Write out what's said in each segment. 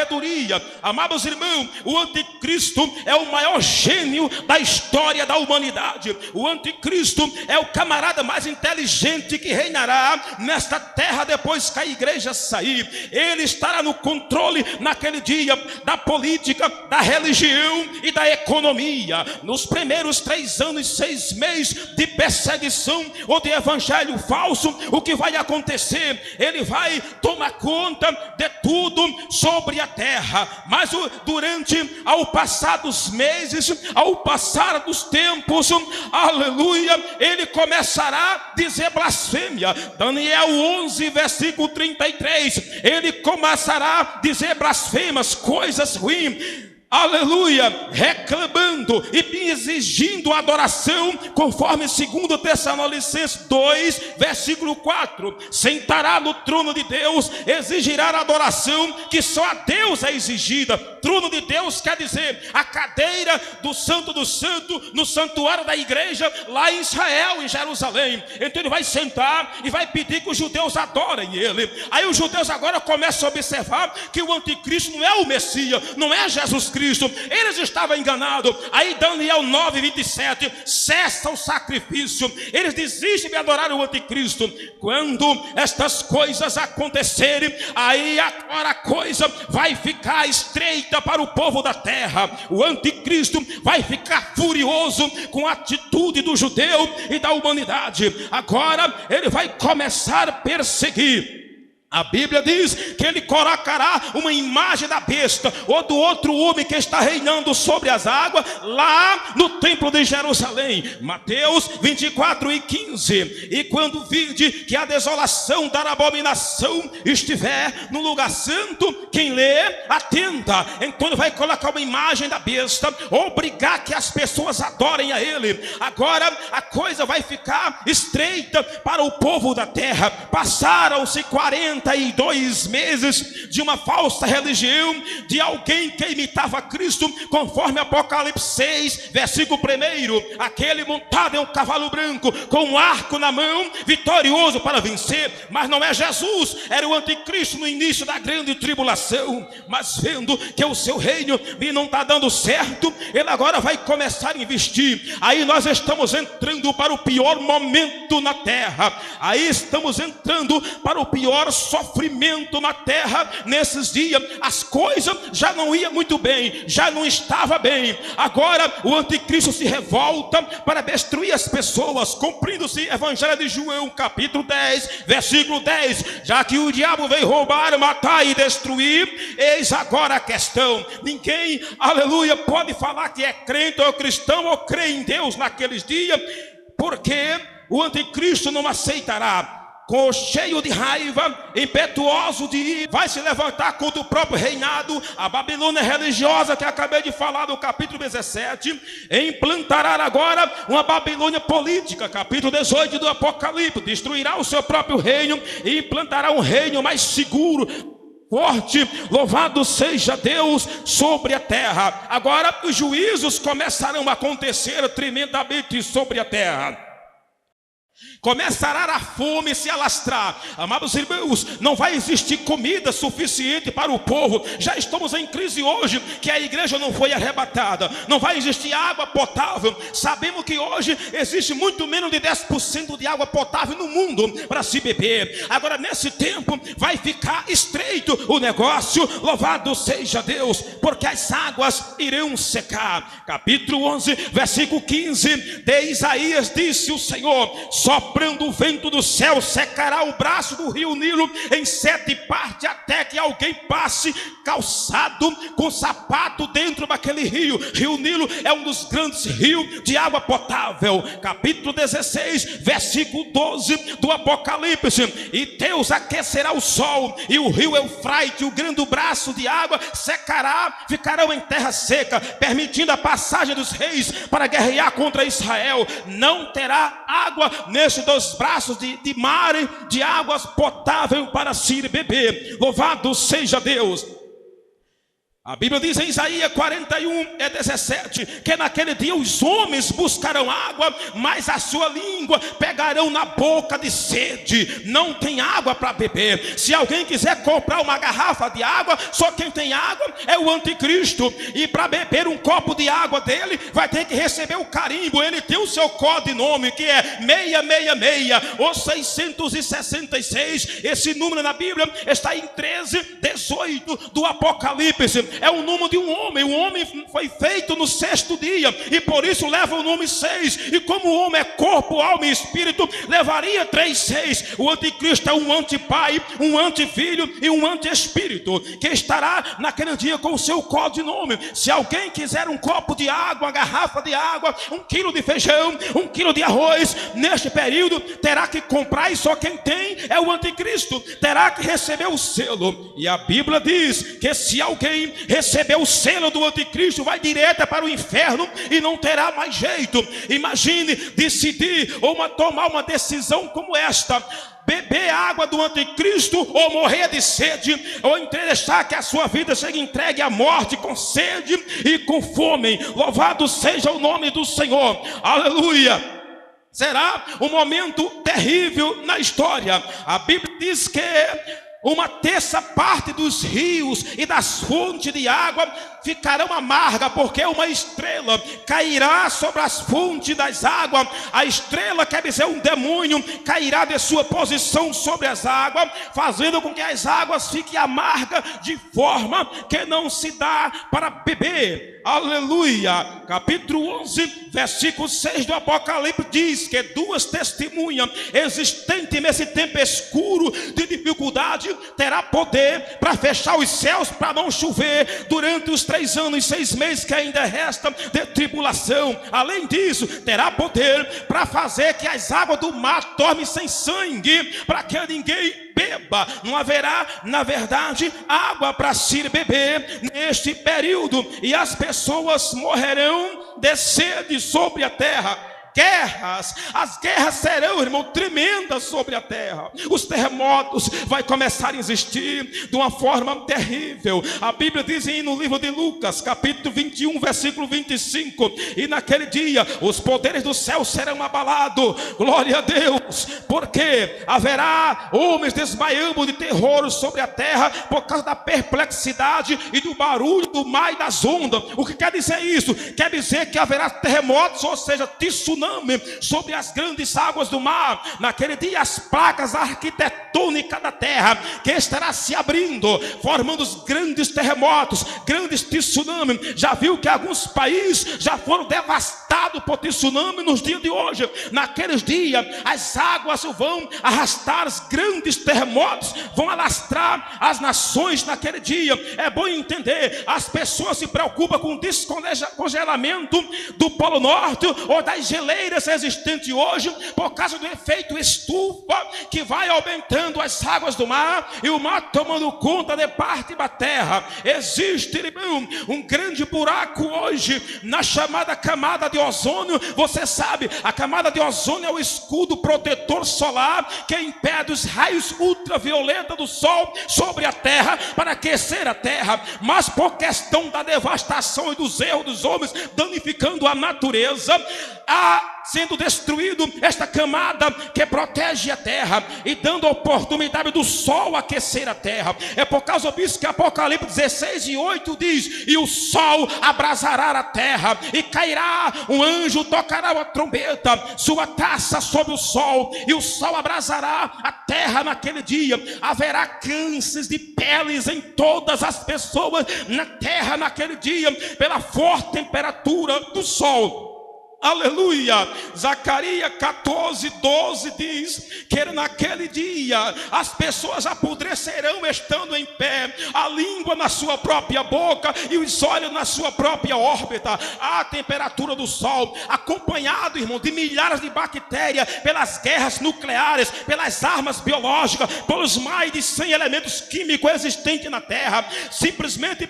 sabedoria. Amados irmãos, o anticristo é o maior gênio da história da humanidade. O anticristo é o camarada mais inteligente que reinará nesta terra depois que a igreja sair. Ele estará no controle naquele dia da política, da religião e da economia. Nos primeiros 3 anos e 6 meses de perseguição ou de evangelho falso, o que vai acontecer? Ele vai tomar conta de tudo sobre a terra. Mas ao passar dos meses, ao passar dos tempos, aleluia, ele começará a dizer blasfêmia. Daniel 11, versículo 33, ele começará a dizer blasfemas, coisas ruins, aleluia, reclamando e exigindo adoração, conforme 2 Tessalonicenses 2, versículo 4. Sentará no trono de Deus, exigirá a adoração que só a Deus é exigida. Trono de Deus quer dizer a cadeira do Santo do Santo, no santuário da igreja, lá em Israel, em Jerusalém. Então ele vai sentar e vai pedir que os judeus adorem ele. Aí os judeus agora começam a observar que o anticristo não é o Messias, não é Jesus Cristo. Eles estavam enganados. Aí Daniel 9, 27, cessa o sacrifício. Eles desistem de adorar o anticristo. Quando estas coisas acontecerem, aí agora a coisa vai ficar estreita para o povo da terra. O anticristo vai ficar furioso com a atitude do judeu e da humanidade. Agora ele vai começar a perseguir. A Bíblia diz que ele colocará uma imagem da besta ou do outro homem que está reinando sobre as águas lá no templo de Jerusalém. Mateus 24 e 15. E quando vide que a desolação da abominação estiver no lugar santo, quem lê, atenta. Então ele vai colocar uma imagem da besta, obrigar que as pessoas adorem a ele. Agora a coisa vai ficar estreita para o povo da terra. Passaram-se 42 meses de uma falsa religião, de alguém que imitava Cristo, conforme Apocalipse 6, versículo 1. Aquele montado em um cavalo branco, com um arco na mão, vitorioso para vencer. Mas não é Jesus, era o anticristo no início da grande tribulação. Mas vendo que o seu reino não está dando certo, ele agora vai começar a investir. Aí nós estamos entrando para o pior momento na terra. Aí estamos entrando para o pior sofrimento na terra. Nesses dias as coisas já não iam muito bem, já não estava bem. Agora o anticristo se revolta para destruir as pessoas, cumprindo-se Evangelho de João capítulo 10, versículo 10. Já que o diabo veio roubar, matar e destruir, eis agora a questão. Ninguém, aleluia, pode falar que é crente ou cristão ou crê em Deus naqueles dias, porque o anticristo não aceitará. Cheio de raiva, impetuoso de ir, vai se levantar contra o próprio reinado. A Babilônia religiosa que acabei de falar no capítulo 17, implantará agora uma Babilônia política, capítulo 18 do Apocalipse. Destruirá o seu próprio reino e implantará um reino mais seguro, forte. Louvado seja Deus sobre a terra. Agora os juízos começarão a acontecer tremendamente sobre a terra. Começará a fome se alastrar. Amados irmãos, não vai existir comida suficiente para o povo. Já estamos em crise hoje, que a igreja não foi arrebatada. Não vai existir água potável. Sabemos que hoje existe muito menos de 10% de água potável no mundo para se beber. Agora nesse tempo vai ficar estreito o negócio. Louvado seja Deus, porque as águas irão secar. Capítulo 11, versículo 15 de Isaías, disse o Senhor: soprando o vento do céu, secará o braço do rio Nilo em 7 partes, até que alguém passe calçado com sapato dentro daquele rio. Rio Nilo é um dos grandes rios de água potável. Capítulo 16, versículo 12 do Apocalipse. E Deus aquecerá o sol, e o rio Eufrates, o grande braço de água, secará, ficarão em terra seca, permitindo a passagem dos reis para guerrear contra Israel. Não terá água nesses 2 braços de mar, de águas potáveis para se beber. Louvado seja Deus. A Bíblia diz em Isaías 41:17 que naquele dia os homens buscarão água, mas a sua língua pegarão na boca de sede. Não tem água para beber. Se alguém quiser comprar uma garrafa de água, só quem tem água é o anticristo. E para beber um copo de água dele, vai ter que receber o carimbo. Ele tem o seu codinome, que é 666 ou 666. Esse número na Bíblia está em 13:18 do Apocalipse. É o número de um homem. O homem foi feito no 6º dia, e por isso leva o número 6. E como o homem é corpo, alma e espírito, levaria 3:6. O anticristo é um antipai, um antifilho e um antiespírito, que estará naquele dia com o seu codinome. Se alguém quiser um copo de água, uma garrafa de água, 1 quilo de feijão, 1 quilo de arroz, neste período terá que comprar, e só quem tem é o anticristo. Terá que receber o selo. E a Bíblia diz que se alguém receber o selo do anticristo, vai direto para o inferno e não terá mais jeito. Imagine decidir ou tomar uma decisão como esta: beber água do anticristo, ou morrer de sede, ou deixar que a sua vida seja entregue à morte com sede e com fome. Louvado seja o nome do Senhor. Aleluia. Será um momento terrível na história. A Bíblia diz que 1/3 dos rios e das fontes de água ficarão amargas, porque uma estrela cairá sobre as fontes das águas. A estrela, quer dizer, um demônio, cairá de sua posição sobre as águas, fazendo com que as águas fiquem amargas, de forma que não se dá para beber. Aleluia. Capítulo 11, versículo 6 do Apocalipse diz que 2 testemunhas existentes nesse tempo escuro de dificuldade terá poder para fechar os céus, para não chover durante os 3 anos e 6 meses que ainda resta de tribulação. Além disso, terá poder para fazer que as águas do mar tornem sem sangue, para que ninguém beba. Não haverá, na verdade, água para se beber neste período, e as pessoas morrerão de sede sobre a terra. Guerras, as guerras serão, irmão, tremendas sobre a terra. Os terremotos vai começar a existir de uma forma terrível. A Bíblia diz no livro de Lucas, capítulo 21, versículo 25: e naquele dia os poderes do céu serão abalados. Glória a Deus, porque haverá homens desmaiando de terror sobre a terra por causa da perplexidade e do barulho do mar e das ondas. O que quer dizer isso? Quer dizer que haverá terremotos, ou seja, tsunami sobre as grandes águas do mar. Naquele dia as placas arquitetônicas da terra que estará se abrindo, formando os grandes terremotos, grandes tsunamis. Já viu que alguns países já foram devastados por tsunami nos dias de hoje? Naqueles dias as águas vão arrastar os grandes terremotos, vão alastrar as nações naquele dia. É bom entender, as pessoas se preocupam com o descongelamento do Polo Norte ou das geleiras existentes hoje, por causa do efeito estufa, que vai aumentando as águas do mar, e o mar tomando conta de parte da terra. Existe, irmão, um grande buraco hoje na chamada camada de ozônio. Você sabe, a camada de ozônio é o escudo protetor solar que impede os raios ultravioletas do sol sobre a terra para aquecer a terra. Mas por questão da devastação e dos erros dos homens, danificando a natureza, sendo destruído esta camada que protege a terra e dando a oportunidade do sol aquecer a terra. É por causa disso que Apocalipse 16:8 diz: e o sol abrasará a terra, e cairá um anjo, tocará a trombeta, sua taça sobre o sol, e o sol abrasará a terra naquele dia. Haverá cânceres de peles em todas as pessoas na terra naquele dia, pela forte temperatura do sol. Aleluia. Zacarias 14:12 diz que naquele dia as pessoas apodrecerão estando em pé, a língua na sua própria boca e os olhos na sua própria órbita. A temperatura do sol, acompanhado, irmão, de milhares de bactérias, pelas guerras nucleares, pelas armas biológicas, pelos mais de 100 elementos químicos existentes na terra, simplesmente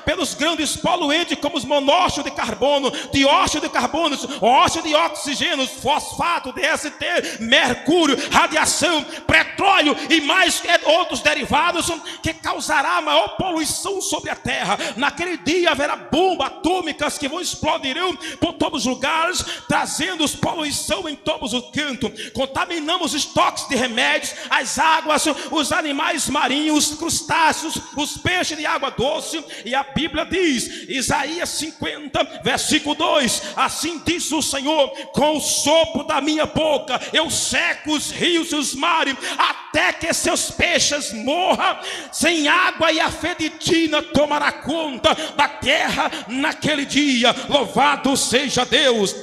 pelos grandes poluentes como os monóxidos de carbono, dióxido de carbono, óxido de oxigênio, fosfato, DST, mercúrio, radiação, petróleo e mais outros derivados que causará maior poluição sobre a terra. Naquele dia haverá bombas atômicas que vão explodirão por todos os lugares, trazendo poluição em todos os cantos. Contaminamos os estoques de remédios, as águas, os animais marinhos, os crustáceos, os peixes de água doce. E a Bíblia diz, Isaías 50, versículo 2: assim diz o Senhor, com o sopro da minha boca eu seco os rios e os mares, até que seus peixes morram sem água, e a feditina tomará conta da terra naquele dia. Louvado seja Deus.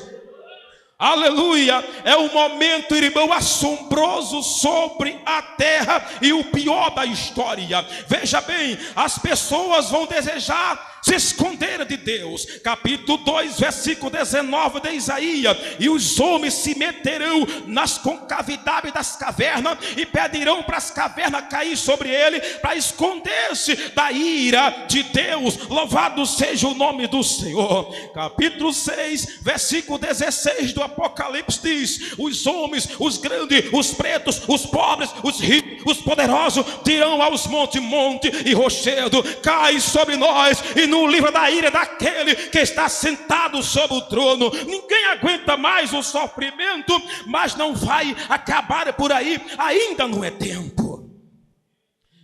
Aleluia. É um momento, irmão, assombroso sobre a terra e o pior da história. Veja bem, as pessoas vão desejar se esconderam de Deus. Capítulo 2, versículo 19 de Isaías: e os homens se meterão nas concavidades das cavernas e pedirão para as cavernas cair sobre ele, para esconder-se da ira de Deus. Louvado seja o nome do Senhor. Capítulo 6, versículo 16 do Apocalipse diz: os homens, os grandes, os pretos, os pobres, os ricos, os poderosos dirão aos monte e rochedo: cai sobre nós, e no livro da ira daquele que está sentado sobre o trono. Ninguém aguenta mais o sofrimento, mas não vai acabar por aí, ainda não é tempo.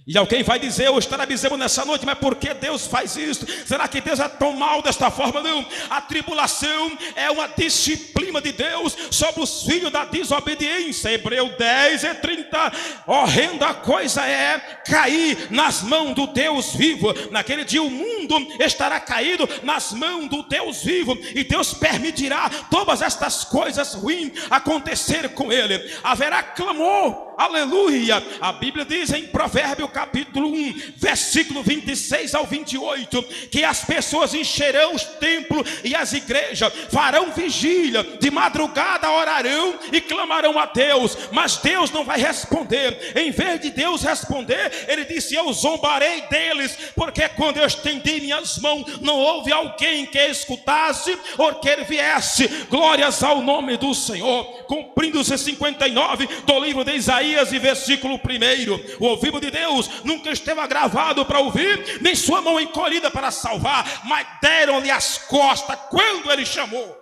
E alguém vai dizer, eu estarei dizendo nessa noite: mas por que Deus faz isso? Será que Deus é tão mal desta forma? Não. A tribulação é uma disciplina de Deus sobre os filhos da desobediência. Hebreus 10 e 30. Horrenda coisa é cair nas mãos do Deus vivo. Naquele dia o mundo estará caído nas mãos do Deus vivo, e Deus permitirá todas estas coisas ruins acontecer com ele. Haverá clamor, aleluia. A Bíblia diz em Provérbios capítulo 1, versículo 26 ao 28, que as pessoas encherão os templos e as igrejas, farão vigília, de madrugada orarão e clamarão a Deus, mas Deus não vai responder. Em vez de Deus responder, ele disse: eu zombarei deles, porque quando eu estendi minhas mãos, não houve alguém que escutasse ou que ele viesse. Glórias ao nome do Senhor. Cumprindo-se 59 do livro de Isaías e versículo 1: o ouvido de Deus nunca esteve agravado para ouvir, nem sua mão encolhida para salvar, mas deram-lhe as costas quando ele chamou.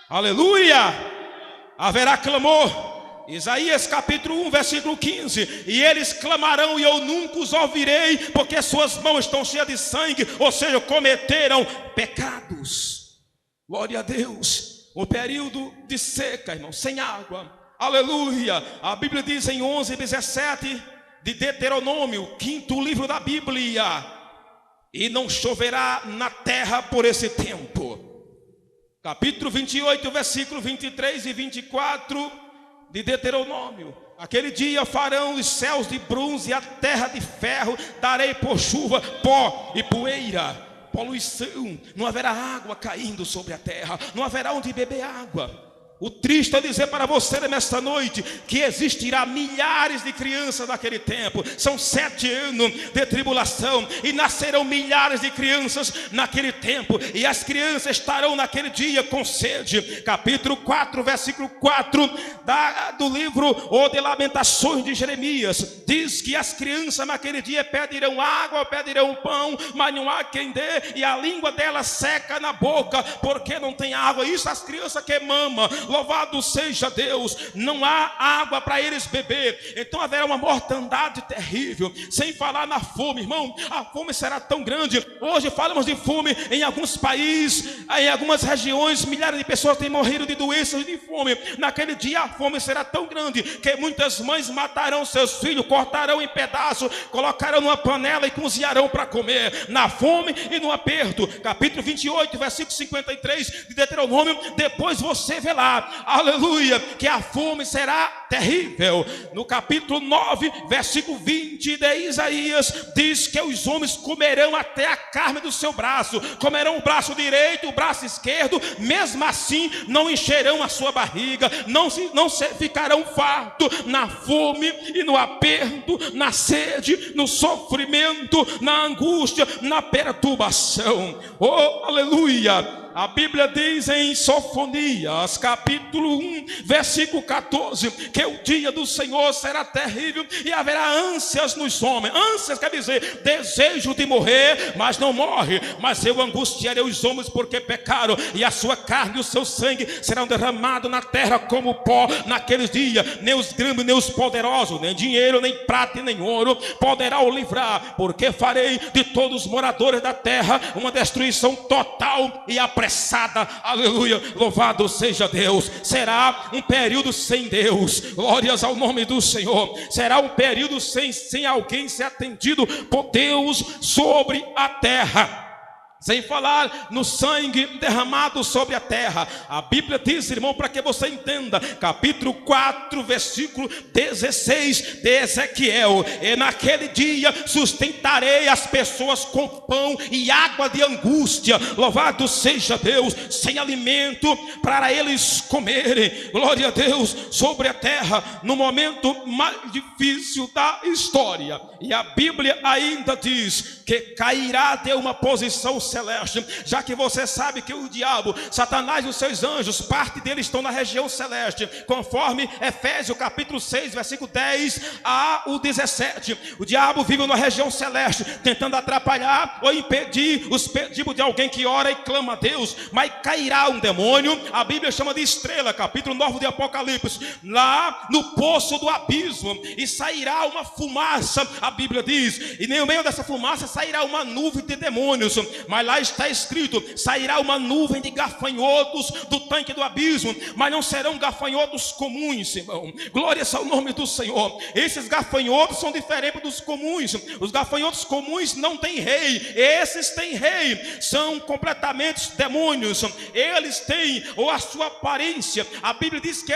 Aleluia. Haverá clamor. Isaías capítulo 1, versículo 15: e eles clamarão e eu nunca os ouvirei, porque suas mãos estão cheias de sangue, ou seja, cometeram pecados. Glória a Deus. Um período de seca, irmão, sem água. Aleluia. A Bíblia diz em 11, 17 de Deuteronômio, quinto livro da Bíblia: e não choverá na terra por esse tempo. Capítulo 28, versículo 23 e 24 de Deuteronômio: aquele dia farão os céus de bronze e a terra de ferro, darei por chuva pó e poeira, poluição, não haverá água caindo sobre a terra, não haverá onde beber água. O triste é dizer para você nesta noite que existirá milhares de crianças naquele tempo. São 7 anos de tribulação, e nascerão milhares de crianças naquele tempo, e as crianças estarão naquele dia com sede. Capítulo 4, versículo 4 do livro de Lamentações de Jeremias diz que as crianças naquele dia pedirão água, pedirão pão, mas não há quem dê, e a língua delas seca na boca, porque não tem água. Isso as crianças que mamam. Louvado seja Deus. Não há água para eles beber. Então haverá uma mortandade terrível. Sem falar na fome, irmão. A fome será tão grande. Hoje falamos de fome em alguns países, em algumas regiões, milhares de pessoas têm morrido de doenças de fome. Naquele dia a fome será tão grande que muitas mães matarão seus filhos, cortarão em pedaços, colocarão numa panela e cozinharão para comer, na fome e no aperto. Capítulo 28, versículo 53 de Deuteronômio: depois você vê lá, aleluia, que a fome será terrível. No capítulo 9, versículo 20 de Isaías, diz que os homens comerão até a carne do seu braço, comerão o braço direito, o braço esquerdo, mesmo assim não encherão a sua barriga, não ficarão fartos na fome e no aperto, na sede, no sofrimento, na angústia, na perturbação. Oh, aleluia! A Bíblia diz em Sofonias, capítulo 1, versículo 14, que o dia do Senhor será terrível e haverá ânsias nos homens. Ânsias quer dizer desejo de morrer, mas não morre. Mas eu angustiarei os homens porque pecaram, e a sua carne e o seu sangue serão derramados na terra como pó. Naqueles dias, nem os grandes, nem os poderosos, nem dinheiro, nem prata e nem ouro poderá o livrar, porque farei de todos os moradores da terra uma destruição total e apressada. Aleluia, louvado seja Deus. Será um período sem Deus, glórias ao nome do Senhor. Será um período sem alguém ser atendido por Deus sobre a terra. Sem falar no sangue derramado sobre a terra. A Bíblia diz, irmão, para que você entenda, capítulo 4, versículo 16 de Ezequiel: e naquele dia sustentarei as pessoas com pão e água de angústia, louvado seja Deus, sem alimento para eles comerem. Glória a Deus, sobre a terra, no momento mais difícil da história. E a Bíblia ainda diz que cairá de uma posição celeste, já que você sabe que o diabo, Satanás e os seus anjos, parte deles estão na região celeste, conforme Efésios capítulo 6, versículo 10 a o 17. O diabo vive na região celeste, tentando atrapalhar ou impedir os pedidos de alguém que ora e clama a Deus. Mas cairá um demônio, a Bíblia chama de estrela, capítulo 9 de Apocalipse, lá no poço do abismo, e sairá uma fumaça, a Bíblia diz, e no meio dessa fumaça sairá uma nuvem de demônios. Mas lá está escrito: sairá uma nuvem de gafanhotos do tanque do abismo, mas não serão gafanhotos comuns, irmão. Glória ao nome do Senhor. Esses gafanhotos são diferentes dos comuns. Os gafanhotos comuns não têm rei, esses têm rei, são completamente demônios. Eles têm, ou a sua aparência, a Bíblia diz que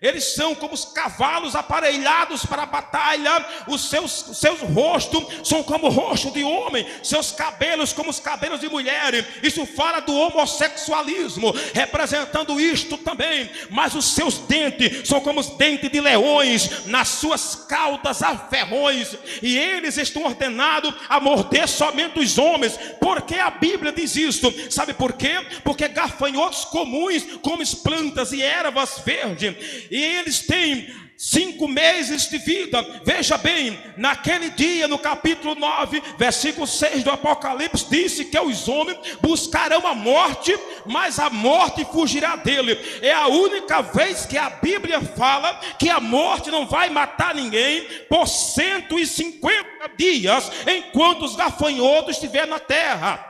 eles são como os cavalos aparelhados para a batalha. Os seus rostos são como o rosto de homem, seus cabelos como os cabelos de mulher. Isso fala do homossexualismo, representando isto também. Mas os seus dentes são como os dentes de leões, nas suas caudas há ferrões, e eles estão ordenados a morder somente os homens. Por que a Bíblia diz isto? Sabe por quê? Porque gafanhotos comuns comem plantas e ervas verdes, e eles têm 5 meses de vida. Veja bem, naquele dia, no capítulo 9, versículo 6 do Apocalipse, disse que os homens buscarão a morte, mas a morte fugirá dele. É a única vez que a Bíblia fala que a morte não vai matar ninguém por 150 dias, enquanto os gafanhotos estiverem na terra.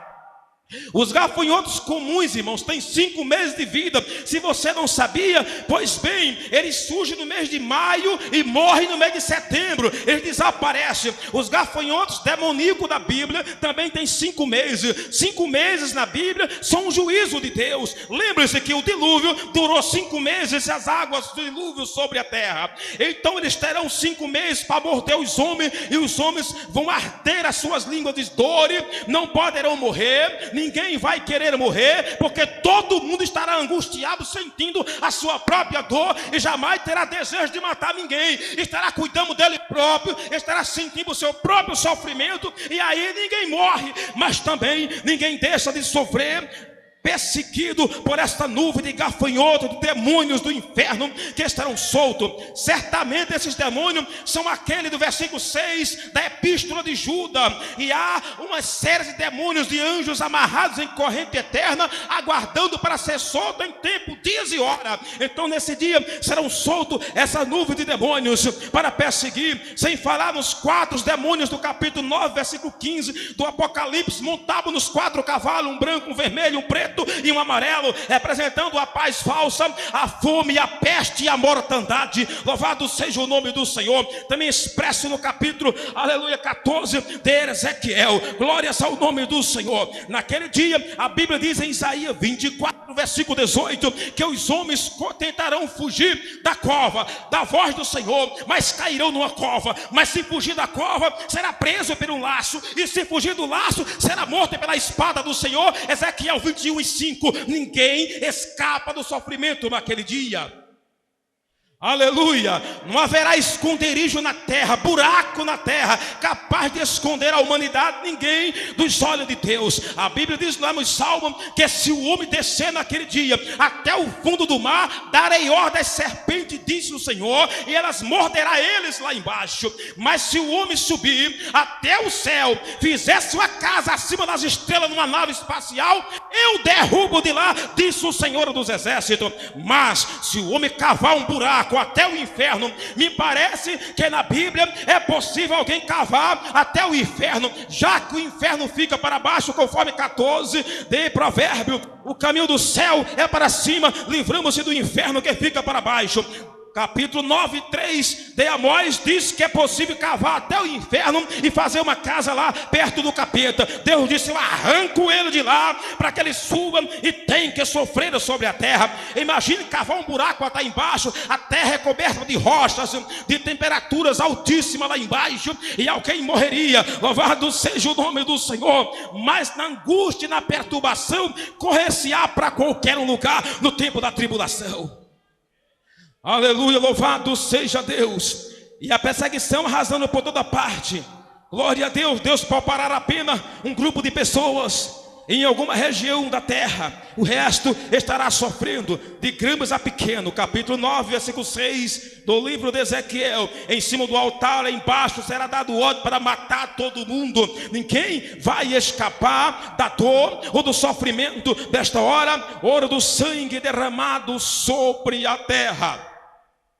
Os gafanhotos comuns, irmãos, têm 5 meses de vida. Se você não sabia, pois bem, eles surgem no mês de maio e morrem no mês de setembro. Eles desaparecem. Os gafanhotos demoníacos da Bíblia também têm 5 meses. 5 meses na Bíblia são um juízo de Deus. Lembre-se que o dilúvio durou 5 meses, as águas do dilúvio sobre a terra. Então eles terão 5 meses para morder os homens, e os homens vão arder as suas línguas de dor, não poderão morrer. Ninguém vai querer morrer, porque todo mundo estará angustiado, sentindo a sua própria dor, e jamais terá desejo de matar ninguém. Estará cuidando dele próprio, estará sentindo o seu próprio sofrimento, e aí ninguém morre, mas também ninguém deixa de sofrer, perseguido por esta nuvem de gafanhotos, de demônios do inferno que estarão soltos. Certamente esses demônios são aqueles do versículo 6 da epístola de Judas, e há uma série de demônios, de anjos amarrados em corrente eterna, aguardando para ser solto em tempo, dias e hora. Então nesse dia serão soltos essa nuvem de demônios para perseguir. Sem falar nos 4 demônios do capítulo 9, versículo 15 do Apocalipse, montados nos 4 cavalos, um branco, um vermelho, um preto e um amarelo, representando a paz falsa, a fome, a peste e a mortandade. Louvado seja o nome do Senhor. Também expresso no capítulo, aleluia, 14 de Ezequiel. Glórias ao nome do Senhor. Naquele dia, a Bíblia diz em Isaías 24, 4, versículo 18, que os homens tentarão fugir da cova, da voz do Senhor, mas cairão numa cova. Mas se fugir da cova, será preso por um laço, e se fugir do laço, será morto pela espada do Senhor. Ezequiel 21:5. Ninguém escapa do sofrimento naquele dia. Aleluia, não haverá esconderijo na terra, buraco na terra, capaz de esconder a humanidade, ninguém dos olhos de Deus. A Bíblia diz lá no Salmo, que se o homem descer naquele dia, até o fundo do mar, darei ordem às serpentes, disse o Senhor, e elas morderá eles lá embaixo. Mas se o homem subir até o céu, fizesse uma casa acima das estrelas numa nave espacial, eu derrubo de lá, disse o Senhor dos exércitos. Mas se o homem cavar um buraco até o inferno, me parece que na Bíblia é possível alguém cavar até o inferno, já que o inferno fica para baixo, conforme 14 de Provérbio. O caminho do céu é para cima, livramos-se do inferno que fica para baixo. Capítulo 9:3 de Amós diz que é possível cavar até o inferno e fazer uma casa lá perto do capeta. Deus disse: eu arranco ele de lá para que ele suba e tem que sofrer sobre a terra. Imagine cavar um buraco até embaixo, a terra é coberta de rochas, de temperaturas altíssimas lá embaixo, e alguém morreria. Louvado seja o nome do Senhor. Mas na angústia e na perturbação, correr-se-á para qualquer lugar no tempo da tribulação. Aleluia, louvado seja Deus. E a perseguição arrasando por toda parte. Glória a Deus. Deus poupará apenas um grupo de pessoas em alguma região da terra. O resto estará sofrendo de grandes a pequeno. Capítulo 9, versículo 6 do livro de Ezequiel. Em cima do altar, lá embaixo, será dado ordem para matar todo mundo. Ninguém vai escapar da dor ou do sofrimento desta hora do sangue derramado sobre a terra.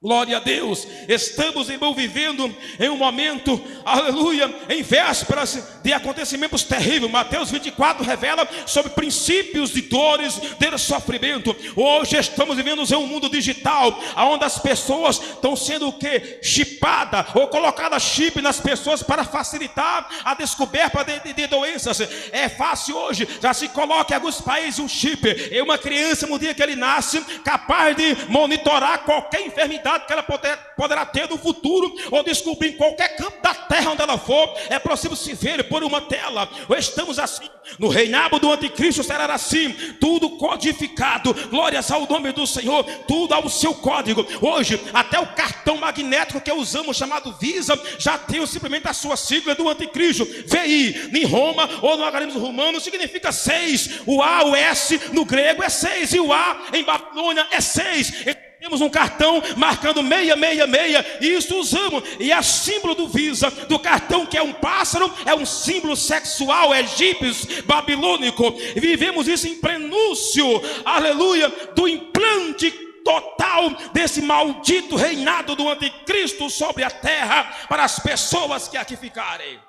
Glória a Deus. Estamos, irmão, vivendo em um momento, aleluia, em vésperas de acontecimentos terríveis. Mateus 24 revela sobre princípios de dores, de sofrimento. Hoje estamos vivendo em um mundo digital, onde as pessoas estão sendo o que? Chipada, ou colocada chip nas pessoas para facilitar a descoberta de doenças. É fácil hoje, já se coloca em alguns países um chip em uma criança no dia que ele nasce, capaz de monitorar qualquer enfermidade que ela poderá ter no futuro, ou descobrir em qualquer campo da terra onde ela for. É possível se ver por uma tela. Ou estamos assim, no reinado do anticristo será assim, tudo codificado. Glórias ao nome do Senhor, tudo ao seu código. Hoje, até o cartão magnético que usamos, chamado Visa, já tem simplesmente a sua sigla do anticristo. VI, em Roma ou no algarismo romano, significa 6. O A, o S no grego é 6, e o A em Babilônia é 6. Temos um cartão marcando 666, e isso usamos, e é símbolo do Visa, do cartão, que é um pássaro, é um símbolo sexual egípcio, babilônico. E vivemos isso em prenúncio, aleluia, do implante total desse maldito reinado do anticristo sobre a terra, para as pessoas que aqui ficarem.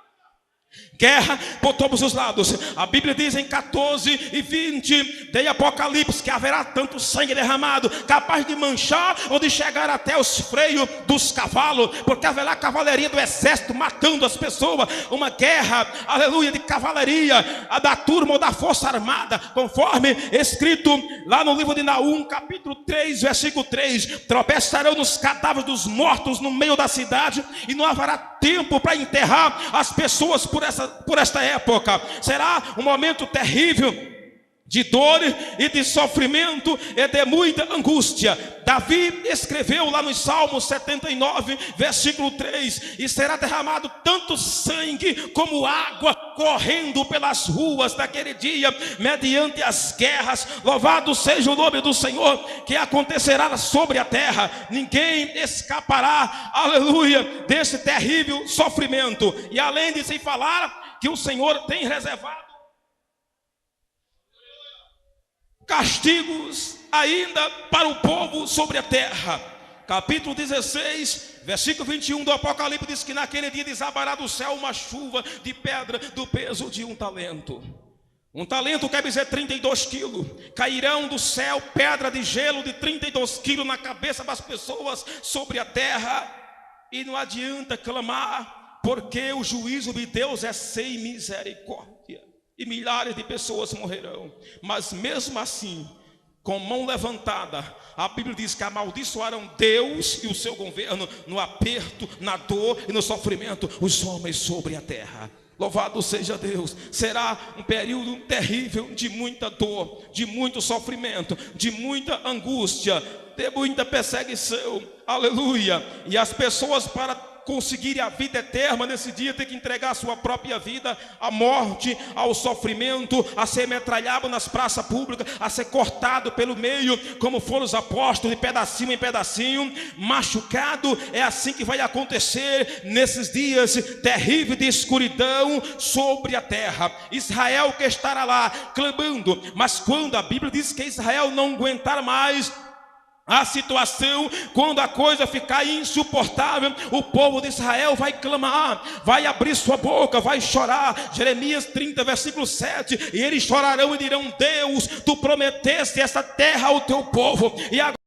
Guerra por todos os lados. A Bíblia diz em 14 e 20 de Apocalipse que haverá tanto sangue derramado, capaz de manchar ou de chegar até os freios dos cavalos, porque haverá cavalaria do exército matando as pessoas. Uma guerra, aleluia, de cavalaria, a da turma ou da força armada, conforme escrito lá no livro de Naum, capítulo 3, versículo 3. Tropeçarão nos cadáveres dos mortos no meio da cidade, e não haverá tempo para enterrar as pessoas por esta época. Será um momento terrível de dor e de sofrimento e de muita angústia. Davi escreveu lá no Salmo 79, versículo 3: e será derramado tanto sangue como água correndo pelas ruas daquele dia, mediante as guerras. Louvado seja o nome do Senhor, que acontecerá sobre a terra. Ninguém escapará, aleluia, desse terrível sofrimento. E além de se falar que o Senhor tem reservado castigos ainda para o povo sobre a terra. Capítulo 16, versículo 21 do Apocalipse diz que naquele dia desabará do céu uma chuva de pedra do peso de um talento. Um talento quer dizer 32 quilos. Cairão do céu pedra de gelo de 32 quilos na cabeça das pessoas sobre a terra. E não adianta clamar, porque o juízo de Deus é sem misericórdia, e milhares de pessoas morrerão. Mas mesmo assim, com mão levantada, a Bíblia diz que amaldiçoaram Deus e o seu governo no aperto, na dor e no sofrimento, os homens sobre a terra. Louvado seja Deus. Será um período terrível de muita dor, de muito sofrimento, de muita angústia, de muita perseguição. Aleluia. E as pessoas, para conseguirem a vida eterna nesse dia, tem que entregar a sua própria vida à morte, ao sofrimento, a ser metralhado nas praças públicas, a ser cortado pelo meio, como foram os apóstolos, de pedacinho em pedacinho, machucado. É assim que vai acontecer nesses dias terríveis de escuridão sobre a terra. Israel que estará lá clamando, mas quando a Bíblia diz que Israel não aguentar mais a situação, quando a coisa ficar insuportável, o povo de Israel vai clamar, vai abrir sua boca, vai chorar. Jeremias 30, versículo 7. E eles chorarão e dirão: Deus, tu prometeste essa terra ao teu povo, e agora